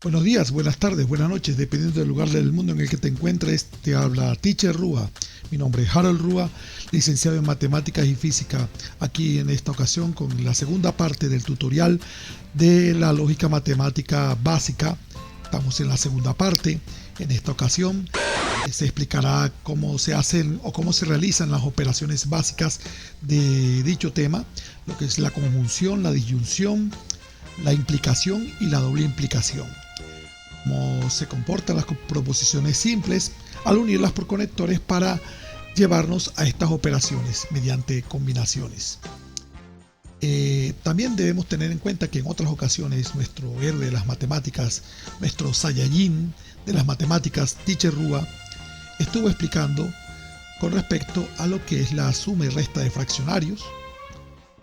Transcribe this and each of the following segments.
Buenos días, buenas tardes, buenas noches, dependiendo del lugar del mundo en el que te encuentres. Te habla Teacher Rúa. Mi nombre es Harold Rúa, licenciado en Matemáticas y Física. Aquí en esta ocasión con la segunda parte del tutorial de la lógica matemática básica. Estamos en la segunda parte. En esta ocasión se explicará cómo se hacen o cómo se realizan las operaciones básicas de dicho tema, lo que es la conjunción, la disyunción, la implicación y la doble implicación. Cómo se comportan las proposiciones simples al unirlas por conectores para llevarnos a estas operaciones mediante combinaciones. También debemos tener en cuenta que en otras ocasiones nuestro héroe de las matemáticas, nuestro Saiyajin de las matemáticas, Teacher Rúa, estuvo explicando con respecto a lo que es la suma y resta de fraccionarios.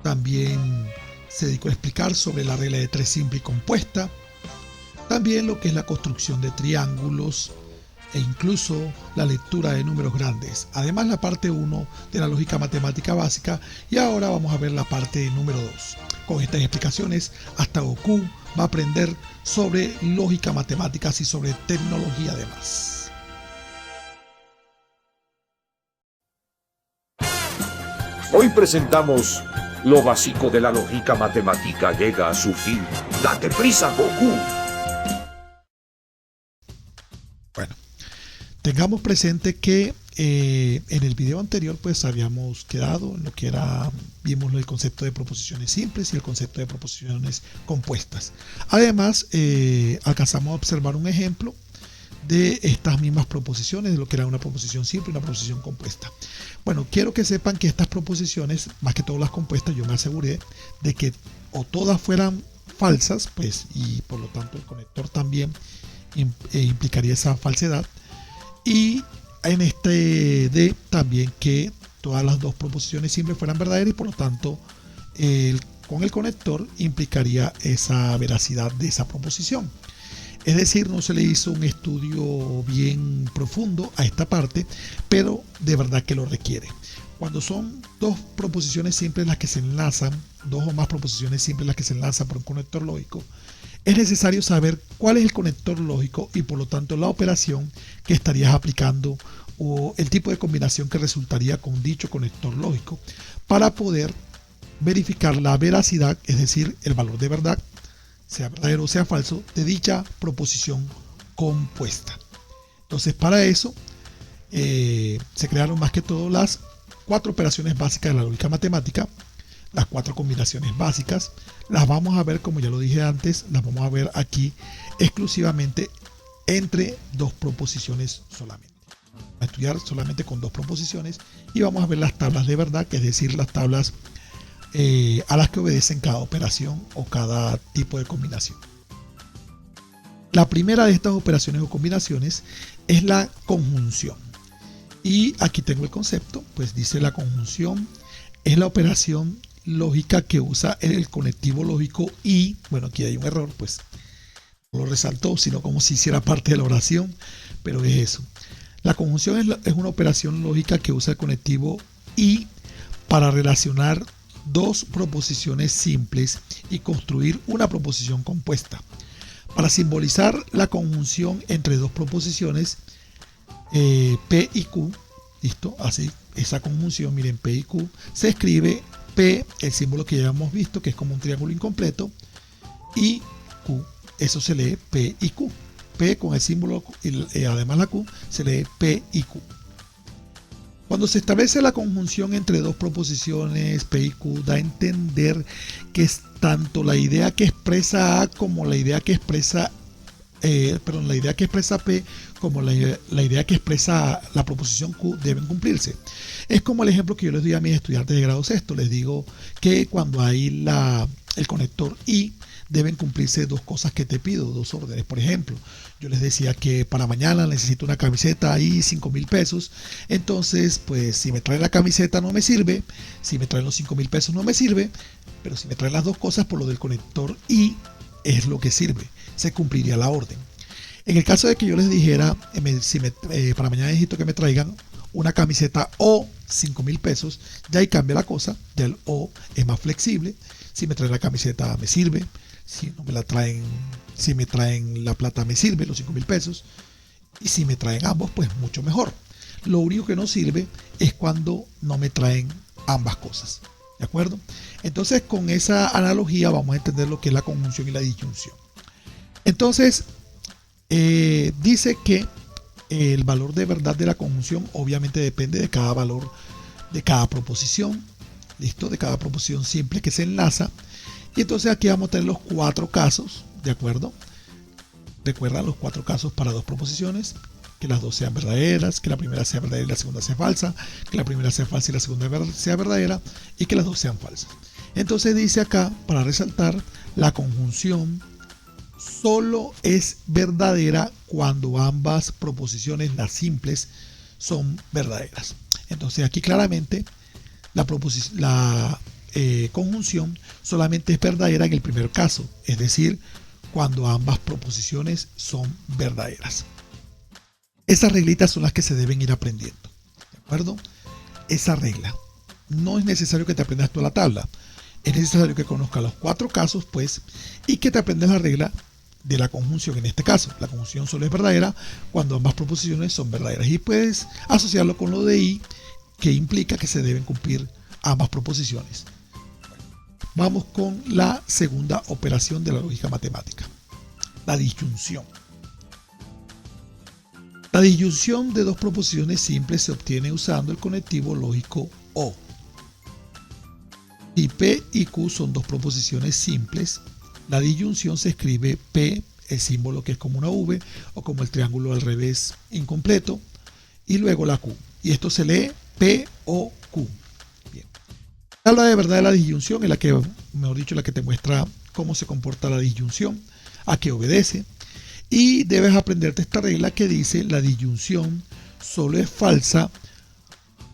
También se dedicó a explicar sobre la regla de 3 simple y compuesta. También lo que es la construcción de triángulos e incluso la lectura de números grandes. Además la parte 1 de la lógica matemática básica, y ahora vamos a ver la parte número 2. Con estas explicaciones hasta Goku va a aprender sobre lógica matemáticas y sobre tecnología además. Hoy presentamos lo básico de la lógica matemática llega a su fin. ¡Date prisa, Goku! Bueno, tengamos presente que en el video anterior pues habíamos quedado en lo que era, vimos el concepto de proposiciones simples y el concepto de proposiciones compuestas. Además, alcanzamos a observar un ejemplo de estas mismas proposiciones, de lo que era una proposición simple y una proposición compuesta. Bueno, quiero que sepan que estas proposiciones, más que todas las compuestas, yo me aseguré de que o todas fueran falsas, pues, y por lo tanto el conector también implicaría esa falsedad, y en este de también que todas las dos proposiciones simples fueran verdaderas y por lo tanto con el conector implicaría esa veracidad de esa proposición. Es decir, no se le hizo un estudio bien profundo a esta parte, pero de verdad que lo requiere. Cuando son dos proposiciones simples las que se enlazan, dos o más proposiciones simples las que se enlazan por un conector lógico, es necesario saber cuál es el conector lógico y por lo tanto la operación que estarías aplicando o el tipo de combinación que resultaría con dicho conector lógico para poder verificar la veracidad, es decir, el valor de verdad, sea verdadero o sea falso, de dicha proposición compuesta. Entonces, para eso se crearon más que todo las 4 operaciones básicas de la lógica matemática, las 4 combinaciones básicas. Las vamos a ver, como ya lo dije antes, las vamos a ver aquí exclusivamente entre 2 proposiciones solamente. Vamos a estudiar solamente con 2 proposiciones y vamos a ver las tablas de verdad, que es decir, las tablas a las que obedecen cada operación o cada tipo de combinación. La primera de estas operaciones o combinaciones es la conjunción. Y aquí tengo el concepto, pues dice la conjunción es la operación lógica que usa el conectivo lógico y, bueno, aquí hay un error, pues no lo resaltó, sino como si hiciera parte de la oración, pero es eso. La conjunción es una operación lógica que usa el conectivo y para relacionar 2 proposiciones simples y construir una proposición compuesta. Para simbolizar la conjunción entre 2 proposiciones, P y Q, listo, así, esa conjunción, miren, P y Q, se escribe P, el símbolo que ya hemos visto, que es como un triángulo incompleto, y Q, eso se lee P y Q. P con el símbolo y además la Q, se lee P y Q. Cuando se establece la conjunción entre 2 proposiciones P y Q, da a entender que es tanto la idea que expresa A como la idea que expresa la idea que expresa P como la idea que expresa la proposición Q deben cumplirse. Es como el ejemplo que yo les doy a mis estudiantes de grado sexto. Les digo que cuando hay el conector y deben cumplirse 2 cosas que te pido, 2 órdenes. Por ejemplo, yo les decía que para mañana necesito una camiseta y 5,000 pesos. Entonces, pues si me traen la camiseta no me sirve, si me traen los 5,000 pesos no me sirve, pero si me traen las 2 cosas por lo del conector y es lo que sirve, se cumpliría la orden. En el caso de que yo les dijera, para mañana necesito que me traigan una camiseta o 5,000 pesos, ya ahí cambia la cosa, ya el o es más flexible. Si me traen la camiseta me sirve, si no me la traen Si me traen la plata me sirve, los 5.000 pesos. Y si me traen ambos, pues mucho mejor. Lo único que no sirve es cuando no me traen ambas cosas. ¿De acuerdo? Entonces, con esa analogía vamos a entender lo que es la conjunción y la disyunción. Entonces, dice que el valor de verdad de la conjunción obviamente depende de cada valor de cada proposición. ¿Listo? De cada proposición simple que se enlaza. Y entonces aquí vamos a tener los 4 casos. ¿De acuerdo? Recuerda los 4 casos para 2 proposiciones. Que las 2 sean verdaderas, que la primera sea verdadera y la segunda sea falsa, que la primera sea falsa y la segunda sea verdadera, y que las 2 sean falsas. Entonces dice acá, para resaltar, la conjunción solo es verdadera cuando ambas proposiciones, las simples, son verdaderas. Entonces aquí claramente la conjunción solamente es verdadera en el primer caso, es decir, cuando ambas proposiciones son verdaderas. Esas reglitas son las que se deben ir aprendiendo. ¿De acuerdo? Esa regla. No es necesario que te aprendas toda la tabla. Es necesario que conozcas los 4 casos, pues, y que te aprendas la regla de la conjunción en este caso. La conjunción solo es verdadera cuando ambas proposiciones son verdaderas. Y puedes asociarlo con lo de y, que implica que se deben cumplir ambas proposiciones. Vamos con la segunda operación de la lógica matemática. La disyunción. La disyunción de 2 proposiciones simples se obtiene usando el conectivo lógico O. Si P y Q son 2 proposiciones simples, la disyunción se escribe P, el símbolo que es como una V, o como el triángulo al revés incompleto, y luego la Q. Y esto se lee P o Q. Bien. La tabla de verdad de la disyunción es la que, mejor dicho, la que te muestra cómo se comporta la disyunción, a qué obedece. Y debes aprenderte esta regla que dice la disyunción solo es falsa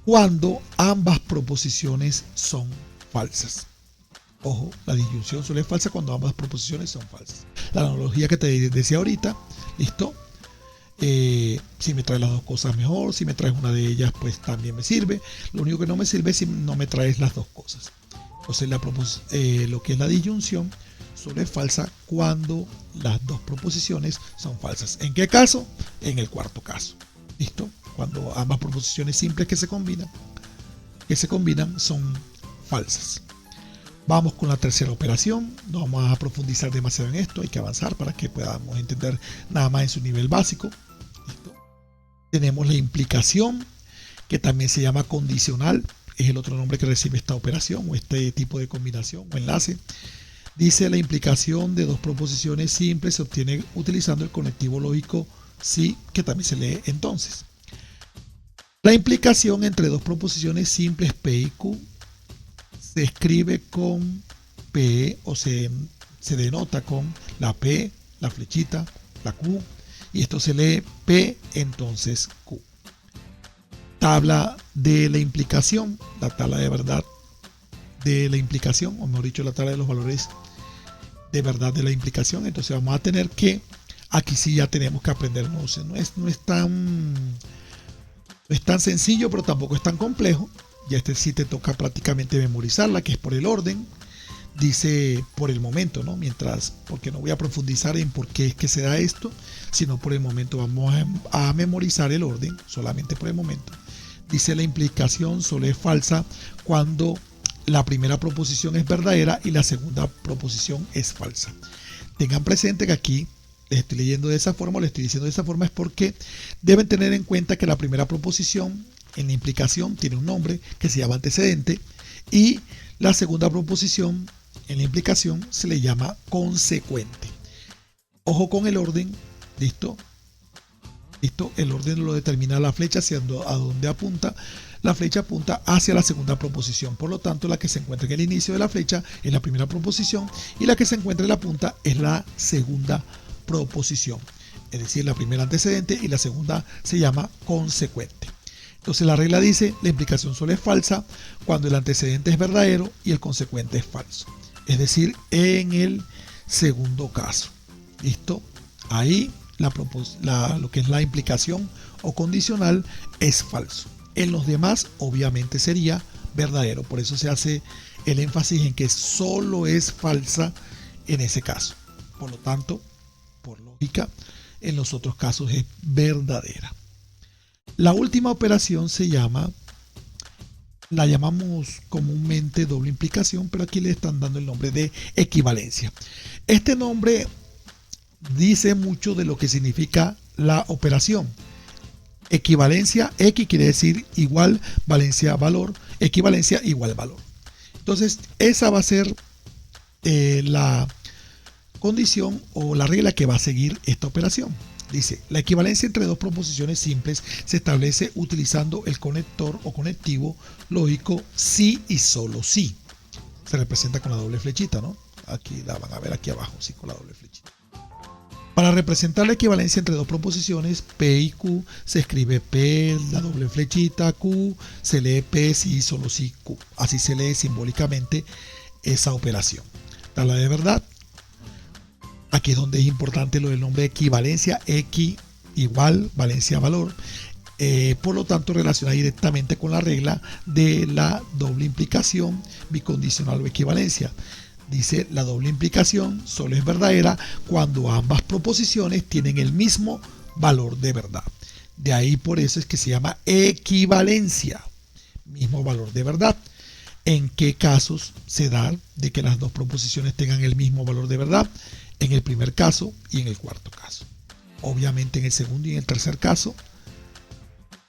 cuando ambas proposiciones son falsas. Ojo, la disyunción solo es falsa cuando ambas proposiciones son falsas. La analogía que te decía ahorita, ¿listo? Si me traes las 2 cosas mejor, si me traes una de ellas pues también me sirve. Lo único que no me sirve es si no me traes las 2 cosas. Entonces lo que es la disyunción solo es falsa cuando las 2 proposiciones son falsas. ¿En qué caso? En el cuarto caso. ¿Listo? Cuando ambas proposiciones simples que se combinan son falsas. Vamos con la tercera operación. No vamos a profundizar demasiado en esto, hay que avanzar para que podamos entender nada más en su nivel básico. ¿Listo? Tenemos la implicación, que también se llama condicional, es el otro nombre que recibe esta operación o este tipo de combinación o enlace. Dice la implicación de 2 proposiciones simples se obtiene utilizando el conectivo lógico sí, que también se lee entonces. La implicación entre 2 proposiciones simples P y Q se escribe con P o se denota con la P, la flechita, la Q, y esto se lee P entonces Q. Tabla de la implicación, la tabla de verdad de la implicación, o mejor dicho, la tabla de los valores de verdad de la implicación. Entonces vamos a tener que, aquí sí ya tenemos que aprender, no es tan sencillo, pero tampoco es tan complejo. Ya este sí te toca prácticamente memorizarla, que es por el orden. Dice por el momento, ¿no? Porque no voy a profundizar en por qué es que se da esto, sino por el momento vamos a memorizar el orden, solamente por el momento. Dice la implicación solo es falsa cuando la primera proposición es verdadera y la segunda proposición es falsa. Tengan presente que aquí les estoy leyendo de esa forma, les estoy diciendo de esa forma, es porque deben tener en cuenta que la primera proposición en la implicación tiene un nombre que se llama antecedente y la segunda proposición en la implicación se le llama consecuente. Ojo con el orden, ¿listo? ¿Listo? El orden lo determina la flecha hacia a donde apunta. La flecha apunta hacia la segunda proposición. Por lo tanto, la que se encuentra en el inicio de la flecha es la primera proposición y la que se encuentra en la punta es la segunda proposición. Es decir, la primera antecedente y la segunda se llama consecuente. Entonces la regla dice, la implicación solo es falsa cuando el antecedente es verdadero y el consecuente es falso. Es decir, en el segundo caso. ¿Listo? Ahí lo que es la implicación o condicional es falso. En los demás, obviamente, sería verdadero. Por eso se hace el énfasis en que solo es falsa en ese caso. Por lo tanto, por lógica. En los otros casos es verdadera. La última operación la llamamos comúnmente doble implicación, pero aquí le están dando el nombre de equivalencia. Este nombre dice mucho de lo que significa la operación. Equivalencia, X quiere decir igual, valencia, valor, equivalencia, igual, valor. Entonces, esa va a ser la condición o la regla que va a seguir esta operación. Dice, la equivalencia entre dos proposiciones simples se establece utilizando el conector o conectivo lógico sí y solo sí. Se representa con la doble flechita, ¿no? Aquí la van a ver aquí abajo, sí, con la doble flechita. Para representar la equivalencia entre dos proposiciones, P y Q, se escribe P, la doble flechita, Q, se lee P, sí, solo sí, Q. Así se lee simbólicamente esa operación. Tabla de verdad. Aquí es donde es importante lo del nombre de equivalencia, X igual, valencia, valor. Por lo tanto, relaciona directamente con la regla de la doble implicación bicondicional o equivalencia. Dice, la doble implicación solo es verdadera cuando ambas proposiciones tienen el mismo valor de verdad. De ahí por eso es que se llama equivalencia, mismo valor de verdad. ¿En qué casos se da de que las dos proposiciones tengan el mismo valor de verdad? En el primer caso y en el cuarto caso. Obviamente en el segundo y en el tercer caso,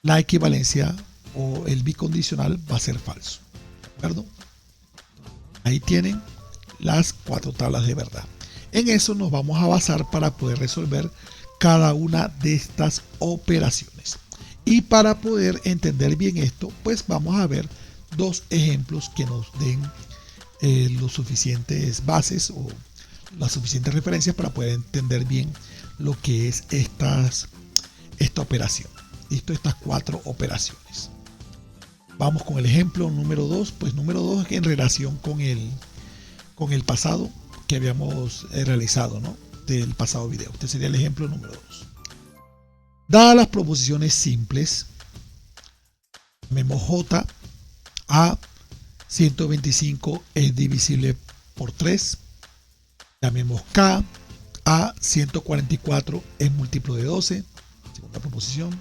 la equivalencia o el bicondicional va a ser falso. ¿De acuerdo? Ahí tienen las 4 tablas de verdad. En eso nos vamos a basar para poder resolver cada una de estas operaciones. Y para poder entender bien esto, pues vamos a ver 2 ejemplos que nos den los suficientes bases o las suficientes referencias para poder entender bien lo que es esta operación. Listo, estas 4 operaciones. Vamos con el ejemplo número 2. Pues número 2 en relación con el pasado que habíamos realizado, ¿no? Del pasado video. Este sería el ejemplo número 2. Dadas las proposiciones simples, memo J, A 125 es divisible por 3. Llamemos K, A 144 es múltiplo de 12. Segunda proposición.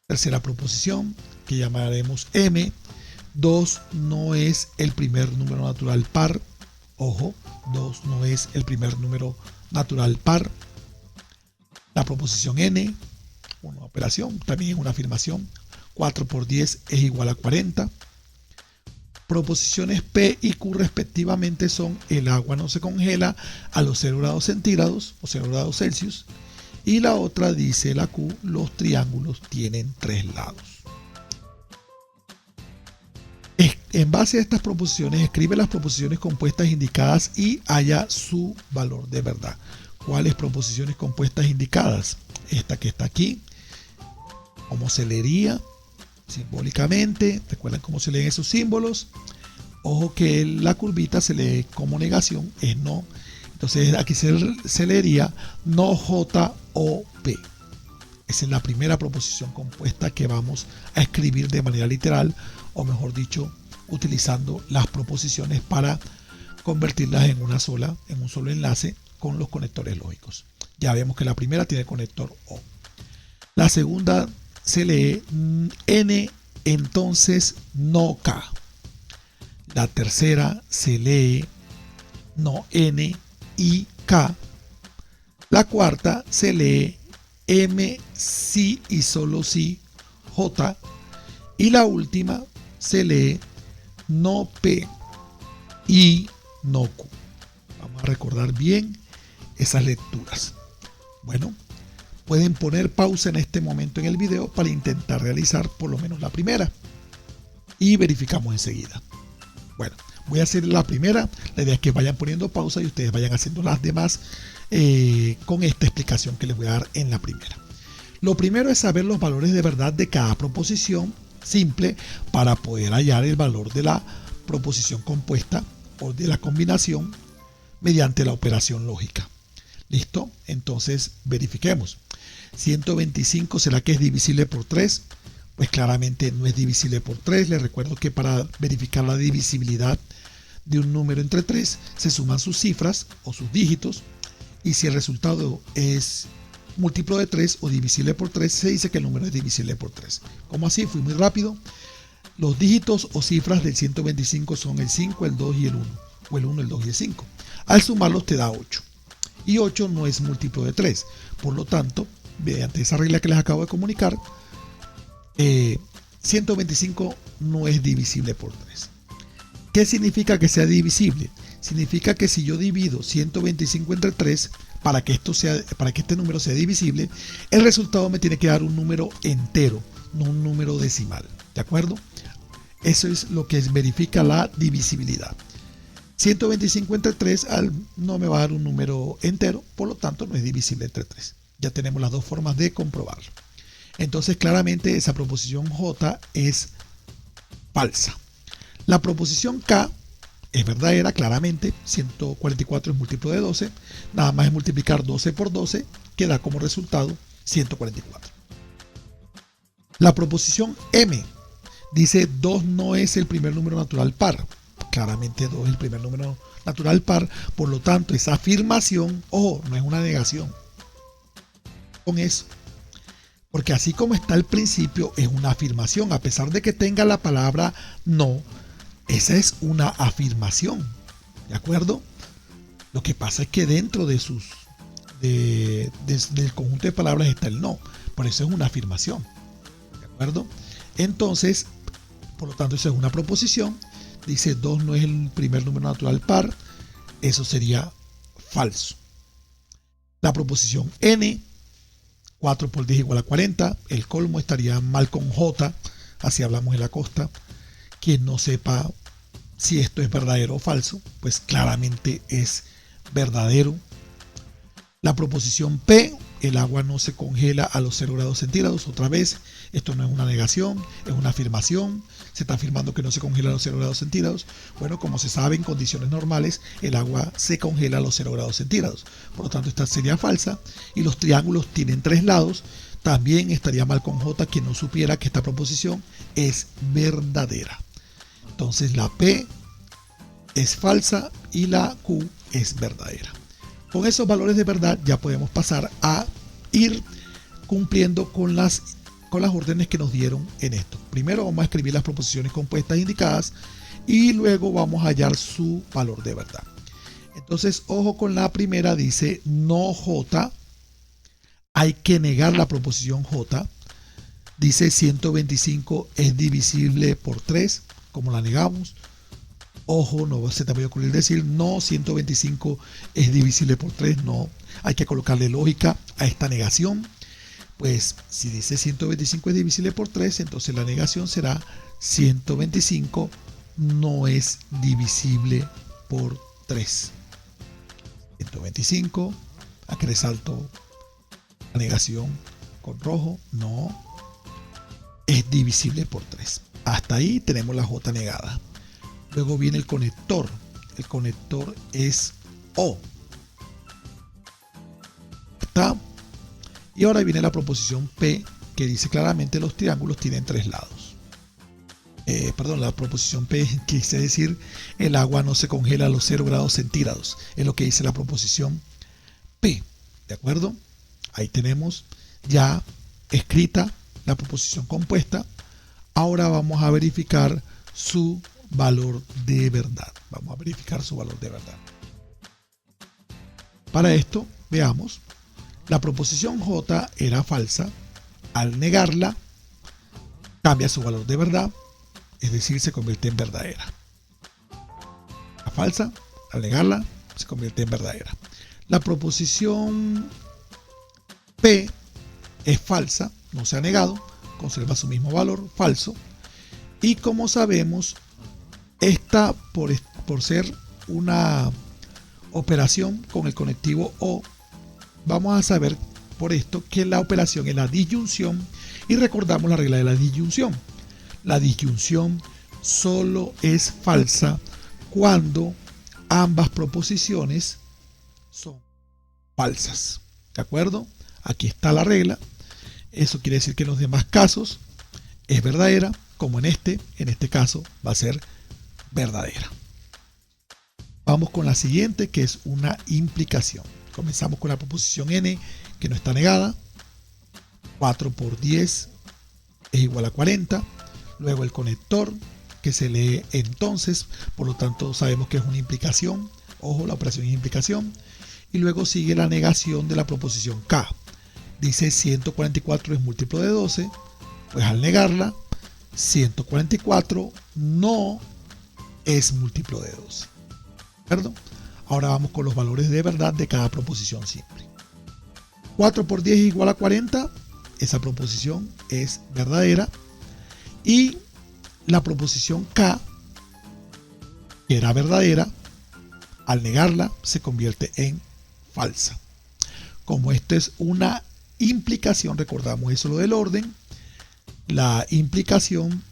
Tercera proposición, que llamaremos M. 2 no es el primer número natural par. Ojo, 2 no es el primer número natural par. La proposición N, una operación, también una afirmación. 4 por 10 es igual a 40. Proposiciones P y Q respectivamente son: el agua no se congela a los 0 grados centígrados o 0 grados Celsius. Y la otra dice, la Q, los triángulos tienen 3 lados. En base a estas proposiciones, escribe las proposiciones compuestas indicadas y halla su valor de verdad. ¿Cuáles proposiciones compuestas indicadas? Esta que está aquí. ¿Cómo se leería? Simbólicamente. ¿Recuerdan cómo se leen esos símbolos? Ojo que la curvita se lee como negación, es no. Entonces aquí se leería no J o P. Esa es la primera proposición compuesta que vamos a escribir de manera literal, o mejor dicho, utilizando las proposiciones para convertirlas en un solo enlace con los conectores lógicos. Ya vemos que la primera tiene conector O. La segunda se lee N, entonces no K. La tercera se lee no N y K. La cuarta se lee M, sí y solo sí, J. Y la última se lee no P y no Q. Vamos a recordar bien esas lecturas. Bueno, pueden poner pausa en este momento en el video para intentar realizar por lo menos la primera. Y verificamos enseguida. Bueno, voy a hacer la primera. La idea es que vayan poniendo pausa y ustedes vayan haciendo las demás con esta explicación que les voy a dar en la primera. Lo primero es saber los valores de verdad de cada proposición simple para poder hallar el valor de la proposición compuesta o de la combinación mediante la operación lógica. ¿Listo? Entonces verifiquemos. 125, ¿será que es divisible por 3? Pues claramente no es divisible por 3. Les recuerdo que para verificar la divisibilidad de un número entre 3 se suman sus cifras o sus dígitos Y si el resultado es múltiplo de 3 o divisible por 3, se dice que el número es divisible por 3. ¿Cómo así? Fui muy rápido. Los dígitos o cifras del 125 son el 5, el 2 y el 1. O el 1, el 2 y el 5. Al sumarlos te da 8. Y 8 no es múltiplo de 3. Por lo tanto, mediante esa regla que les acabo de comunicar, 125 no es divisible por 3. ¿Qué significa que sea divisible? Significa que si yo divido 125 entre 3, para que este número sea divisible, el resultado me tiene que dar un número entero, no un número decimal. ¿De acuerdo? Eso es lo que verifica la divisibilidad. 125 entre 3 no me va a dar un número entero, por lo tanto no es divisible entre 3. Ya tenemos las dos formas de comprobarlo. Entonces claramente esa proposición J es falsa. La proposición K es verdadera, claramente. 144 es múltiplo de 12. Nada más es multiplicar 12 por 12, que da como resultado 144. La proposición M dice 2 no es el primer número natural par. Claramente 2 es el primer número natural par. Por lo tanto, esa afirmación, ojo, no es una negación. Con eso. Porque así como está al principio, es una afirmación. A pesar de que tenga la palabra no, esa es una afirmación. ¿De acuerdo? Lo que pasa es que dentro de del conjunto de palabras está el no. Por eso es una afirmación. ¿De acuerdo? Entonces, por lo tanto, eso es una proposición. Dice 2 no es el primer número natural par. Eso sería falso. La proposición N, 4 por 10 igual a 40. El colmo estaría mal con J. Así hablamos en la costa. Quien no sepa si esto es verdadero o falso, pues claramente es verdadero. La proposición P, el agua no se congela a los 0 grados centígrados. Otra vez, esto no es una negación, es una afirmación. Se está afirmando que no se congela a los 0 grados centígrados. Bueno, como se sabe, en condiciones normales, el agua se congela a los 0 grados centígrados. Por lo tanto, esta sería falsa. Y los triángulos tienen 3 lados. También estaría mal con J quien no supiera que esta proposición es verdadera. Entonces la P es falsa y la Q es verdadera. Con esos valores de verdad ya podemos pasar a ir cumpliendo con las órdenes que nos dieron en esto. Primero vamos a escribir las proposiciones compuestas indicadas y luego vamos a hallar su valor de verdad. Entonces, ojo con la primera, dice no J. Hay que negar la proposición J. Dice 125 es divisible por 3. ¿Cómo la negamos? Ojo, no se te vaya a ocurrir decir no, 125 es divisible por 3. No, hay que colocarle lógica a esta negación. Pues si dice 125 es divisible por 3, entonces la negación será 125 no es divisible por 3. 125, aquí resalto la negación con rojo, no es divisible por 3. Hasta ahí tenemos la J negada. Luego viene el conector. El conector es O. ¿Está? Y ahora viene la proposición P, que dice claramente los triángulos tienen 3 lados. La proposición P quise decir el agua no se congela a los 0 grados centígrados. Es lo que dice la proposición P. ¿De acuerdo? Ahí tenemos ya escrita la proposición compuesta. Ahora vamos a verificar su valor de verdad. Vamos a verificar su valor de verdad. Para esto, veamos. La proposición J era falsa. Al negarla, cambia su valor de verdad, es decir, se convierte en verdadera. La falsa, al negarla, se convierte en verdadera. La proposición P es falsa, no se ha negado, conserva su mismo valor, falso. Y como sabemos, esta por ser una operación con el conectivo O, vamos a saber por esto que la operación es la disyunción y recordamos la regla de la disyunción. La disyunción solo es falsa cuando ambas proposiciones son falsas. ¿De acuerdo? Aquí está la regla. Eso quiere decir que en los demás casos es verdadera, como en este caso va a ser verdadera. Vamos con la siguiente, que es una implicación. Comenzamos con la proposición n, que no está negada. 4 por 10 es igual a 40. Luego el conector, que se lee entonces, por lo tanto sabemos que es una implicación. Ojo, la operación es implicación. Y luego sigue la negación de la proposición k. Dice 144 es múltiplo de 12, pues al negarla, 144 no es múltiplo de 12. ¿De acuerdo? Ahora vamos con los valores de verdad de cada proposición simple. 4 por 10 es igual a 40, esa proposición es verdadera. Y la proposición k, que era verdadera, al negarla se convierte en falsa. Como esto es una implicación, recordamos eso lo del orden, la implicación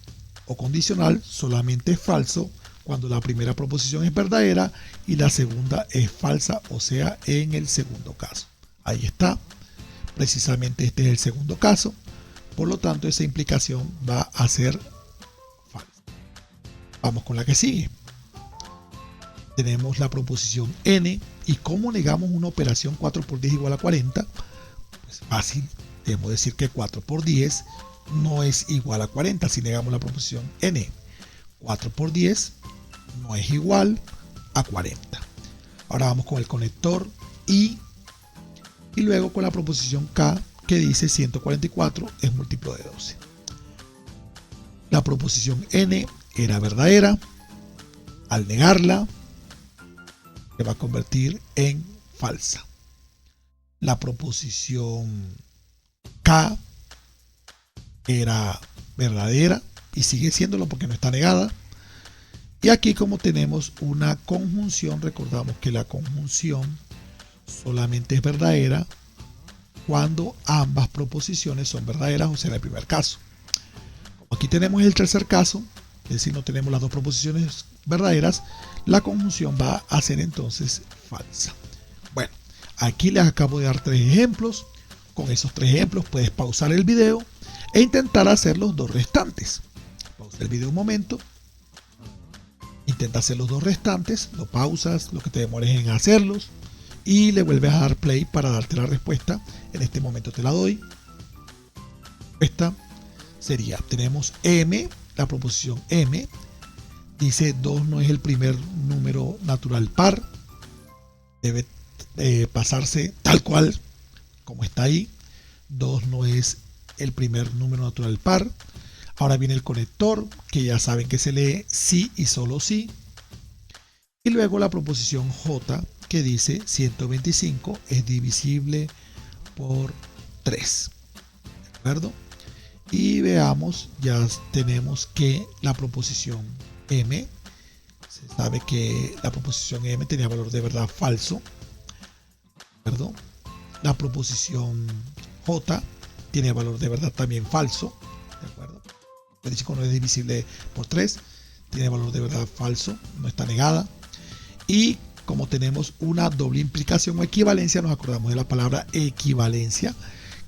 o condicional solamente es falso cuando la primera proposición es verdadera y la segunda es falsa, o sea, en el segundo caso. Ahí está, precisamente este es el segundo caso, por lo tanto esa implicación va a ser falsa. Vamos con la que sigue. Tenemos la proposición n, y ¿cómo negamos una operación 4 por 10 igual a 40? Pues fácil, debemos decir que 4 por 10 no es igual a 40 si negamos la proposición n. 4 por 10 no es igual a 40. Ahora vamos con el conector y luego con la proposición k, que dice 144 es múltiplo de 12. La proposición n era verdadera, al negarla se va a convertir en falsa. La proposición k era verdadera y sigue siéndolo porque no está negada. Y aquí, como tenemos una conjunción, recordamos que la conjunción solamente es verdadera cuando ambas proposiciones son verdaderas, o sea, en el primer caso. Como aquí tenemos el tercer caso, es decir, no tenemos las dos proposiciones verdaderas, la conjunción va a ser entonces falsa. Bueno, aquí les acabo de dar 3 ejemplos. Con esos 3 ejemplos puedes pausar el video e intentar hacer los 2 restantes. Pausa el video un momento, intenta hacer los 2 restantes, lo pausas, lo que te demores en hacerlos y le vuelves a dar play para darte la respuesta. En este momento te la doy. Esta sería, tenemos m, la proposición m, dice 2 no es el primer número natural par, debe pasarse tal cual como está ahí. 2 no es el primer número natural par. Ahora viene el conector, que ya saben que se lee sí y solo sí. Y luego la proposición j, que dice 125 es divisible por 3. ¿De acuerdo? Y veamos, ya tenemos que la proposición m, se sabe que la proposición m tenía valor de verdad falso. ¿De acuerdo? La proposición j tiene valor de verdad también falso. ¿De acuerdo? 25 no es divisible por 3, tiene valor de verdad falso, no está negada. Y como tenemos una doble implicación o equivalencia, nos acordamos de la palabra equivalencia,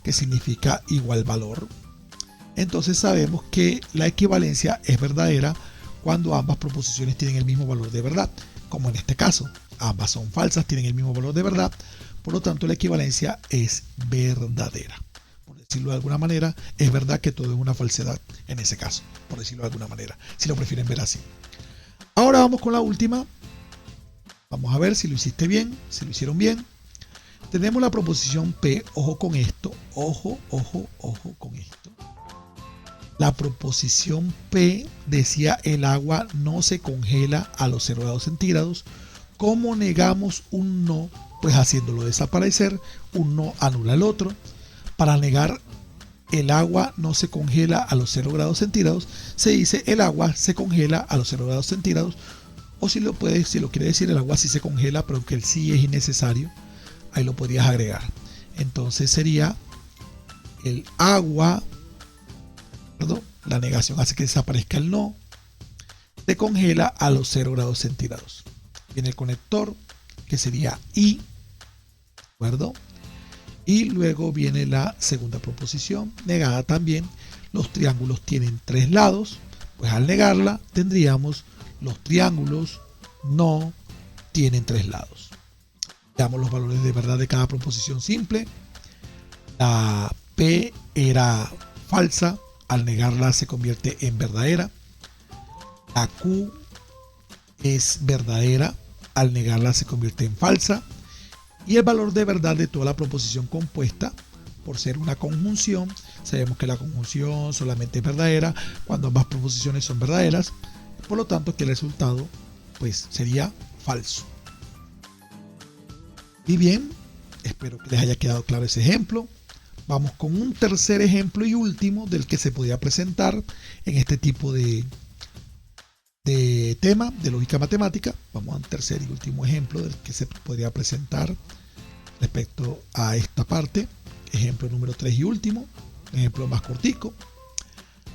que significa igual valor. Entonces sabemos que la equivalencia es verdadera cuando ambas proposiciones tienen el mismo valor de verdad, como en este caso. Ambas son falsas, tienen el mismo valor de verdad, por lo tanto la equivalencia es verdadera. Por decirlo de alguna manera, es verdad que todo es una falsedad en ese caso, por decirlo de alguna manera, si lo prefieren ver así. Ahora vamos con la última. Vamos a ver si lo hiciste bien, si lo hicieron bien. Tenemos la proposición P, ojo con esto, ojo con esto. La proposición P decía el agua no se congela a los 0 grados centígrados. ¿Cómo negamos un no? Pues haciéndolo desaparecer, un no anula el otro. Para negar el agua no se congela a los 0 grados centígrados, se dice el agua se congela a los 0 grados centígrados. O si lo quiere decir el agua sí se congela, pero que el sí es innecesario, ahí lo podrías agregar. Entonces sería el agua, ¿perdón? La negación hace que desaparezca el no, se congela a los 0 grados centígrados. Viene el conector, que sería y, ¿de acuerdo? Y luego viene la segunda proposición, negada también. Los triángulos tienen 3 lados, pues al negarla tendríamos los triángulos no tienen 3 lados. Veamos los valores de verdad de cada proposición simple. La P era falsa, al negarla se convierte en verdadera. La Q es verdadera, al negarla se convierte en falsa. Y el valor de verdad de toda la proposición compuesta, por ser una conjunción, sabemos que la conjunción solamente es verdadera cuando ambas proposiciones son verdaderas, por lo tanto que el resultado pues sería falso. Y bien, espero que les haya quedado claro ese ejemplo. Vamos con un tercer ejemplo y último del que se podría presentar en este tipo de tema de lógica matemática. Vamos a un tercer y último ejemplo del que se podría presentar respecto a esta parte. Ejemplo número 3 y último, ejemplo más cortico.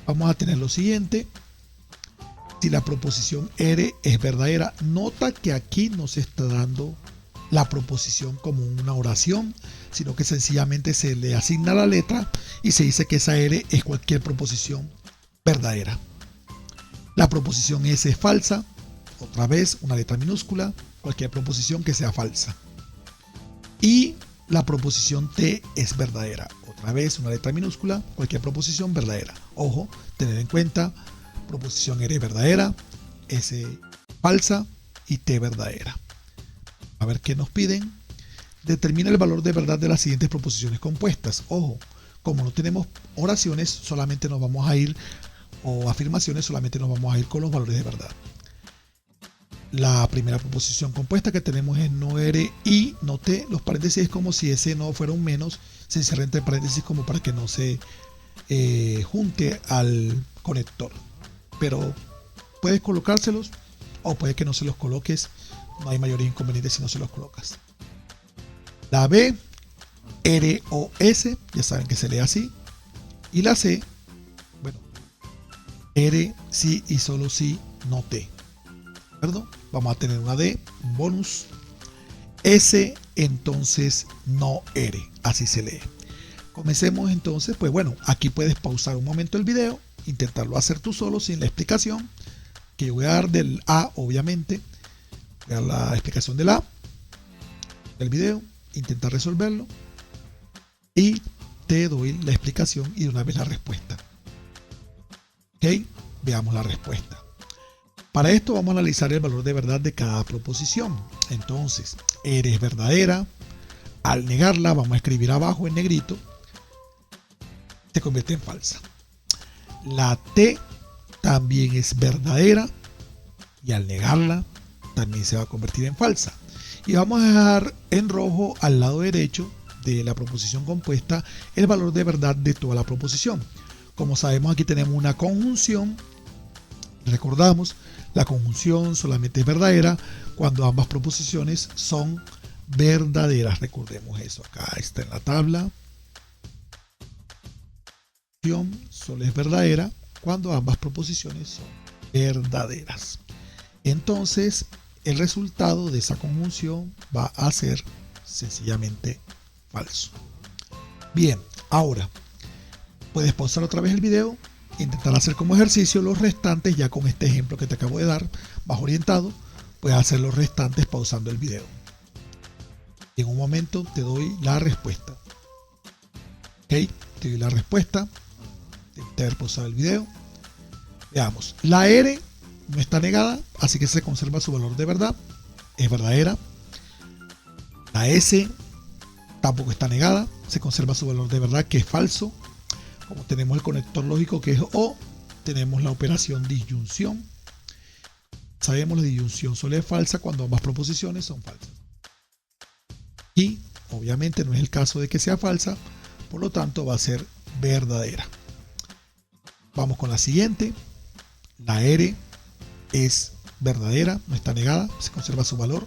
Vamos a tener lo siguiente. Si la proposición R es verdadera, nota que aquí no se está dando la proposición como una oración, sino que sencillamente se le asigna la letra y se dice que esa R es cualquier proposición verdadera. La proposición S es falsa, otra vez una letra minúscula, cualquier proposición que sea falsa. Y la proposición T es verdadera, otra vez una letra minúscula, cualquier proposición verdadera. Ojo, tener en cuenta, proposición R verdadera, S falsa y T verdadera. A ver qué nos piden. Determina el valor de verdad de las siguientes proposiciones compuestas. Ojo, como no tenemos oraciones, solamente nos vamos a ir, o afirmaciones, solamente nos vamos a ir con los valores de verdad. La primera proposición compuesta que tenemos es no R y no T. Los paréntesis es como si ese no fuera un menos, se cierra entre paréntesis como para que no se junte al conector. Pero puedes colocárselos o puede que no se los coloques. No hay mayor inconveniente si no se los colocas. La B, R o S, ya saben que se lee así. Y la C, bueno, R sí y solo sí, no T. ¿Perdón? Vamos a tener una D, un bonus. S, entonces no R, así se lee. Comencemos entonces, pues bueno, aquí puedes pausar un momento el video, intentarlo hacer tú solo sin la explicación, que yo voy a dar del A, obviamente. Voy a dar la explicación del A, del video, intentar resolverlo y te doy la explicación y de una vez la respuesta. Ok, veamos la respuesta. Para esto vamos a analizar el valor de verdad de cada proposición. Entonces, R es verdadera. Al negarla, vamos a escribir abajo en negrito, se convierte en falsa. La T también es verdadera y al negarla también se va a convertir en falsa. Y vamos a dejar en rojo al lado derecho de la proposición compuesta el valor de verdad de toda la proposición. Como sabemos, aquí tenemos una conjunción. Recordamos, la conjunción solamente es verdadera cuando ambas proposiciones son verdaderas. Recordemos eso, acá está en la tabla. Solo es verdadera cuando ambas proposiciones son verdaderas. Entonces, el resultado de esa conjunción va a ser sencillamente falso. Bien, ahora puedes pausar otra vez el video, intentar hacer como ejercicio los restantes, ya con este ejemplo que te acabo de dar, más orientado, puedes hacer los restantes pausando el video. Y en un momento te doy la respuesta. Ok, te doy la respuesta. Debiste haber pausado el video. Veamos, la R no está negada, así que se conserva su valor de verdad, es verdadera. La S tampoco está negada, se conserva su valor de verdad, que es falso. Como tenemos el conector lógico que es O, tenemos la operación disyunción. Sabemos la disyunción solo es falsa cuando ambas proposiciones son falsas. Y obviamente no es el caso de que sea falsa, por lo tanto va a ser verdadera. Vamos con la siguiente. La R es verdadera, no está negada, se conserva su valor.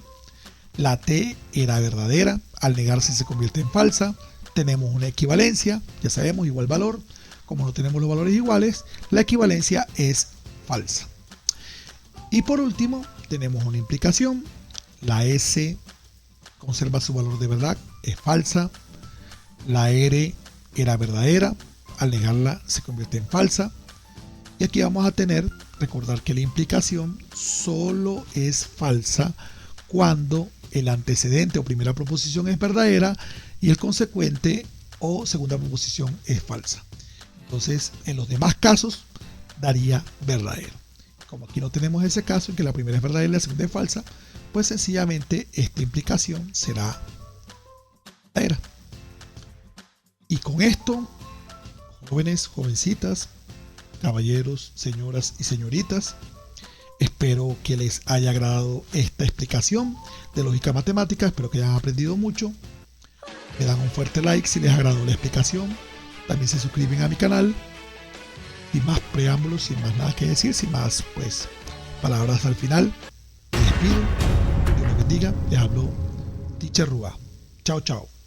La T era verdadera, al negarse se convierte en falsa. Tenemos una equivalencia, ya sabemos, igual valor. Como no tenemos los valores iguales, la equivalencia es falsa. Y por último, tenemos una implicación. La S conserva su valor de verdad, es falsa. La R era verdadera, al negarla se convierte en falsa. Y aquí vamos a recordar que la implicación solo es falsa cuando el antecedente o primera proposición es verdadera y el consecuente o segunda proposición es falsa. Entonces, en los demás casos, daría verdadero. Como aquí no tenemos ese caso en que la primera es verdadera y la segunda es falsa, pues sencillamente esta implicación será verdadera. Y con esto, jóvenes, jovencitas, caballeros, señoras y señoritas, espero que les haya agradado esta explicación de lógica matemática. Espero que hayan aprendido mucho. Me dan un fuerte like si les agradó la explicación. También se suscriben a mi canal. Sin más preámbulos, sin más nada que decir, sin más pues palabras al final, me despido. Dios los bendiga. Les habló Teacher Rúa. Chao, chao.